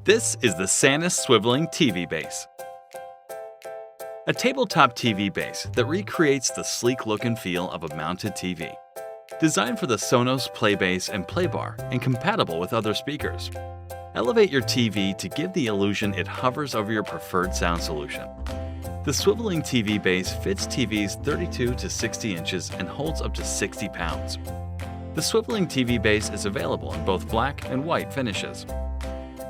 This is the SANUS Swiveling TV Base, a tabletop TV base that recreates the sleek look and feel of a mounted TV. Designed for the Sonos PLAYBASE and PLAYBAR and compatible with other speakers. Elevate your TV to give the illusion it hovers over your preferred sound solution. The Swiveling TV Base fits TVs 32 to 60 inches and holds up to 60 pounds. The Swiveling TV Base is available in both black and white finishes.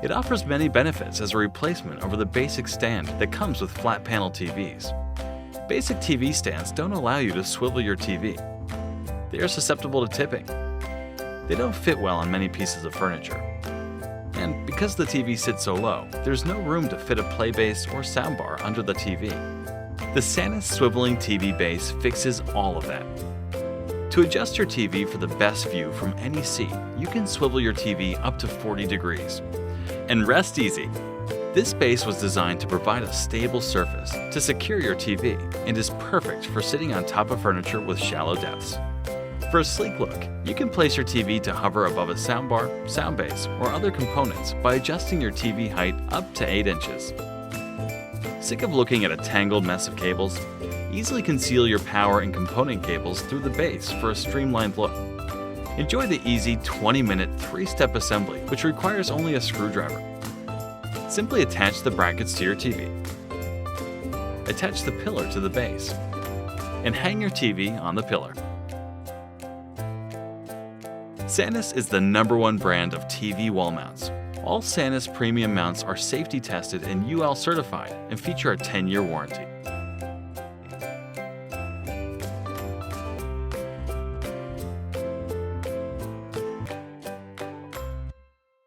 It offers many benefits as a replacement over the basic stand that comes with flat panel TVs. Basic TV stands don't allow you to swivel your TV. They are susceptible to tipping. They don't fit well on many pieces of furniture. And because the TV sits so low, there's no room to fit a PLAYBASE or soundbar under the TV. The SANUS Swiveling TV Base fixes all of that. To adjust your TV for the best view from any seat, you can swivel your TV up to 40 degrees. And rest easy. This base was designed to provide a stable surface to secure your TV and is perfect for sitting on top of furniture with shallow depths. For a sleek look, you can place your TV to hover above a soundbar, sound base, or other components by adjusting your TV height up to 8 inches. Sick of looking at a tangled mess of cables? Easily conceal your power and component cables through the base for a streamlined look. Enjoy the easy 20-minute 3-step assembly, which requires only a screwdriver. Simply attach the brackets to your TV. Attach the pillar to the base. And hang your TV on the pillar. SANUS is the #1 brand of TV wall mounts. All SANUS premium mounts are safety tested and UL certified and feature a 10-year warranty.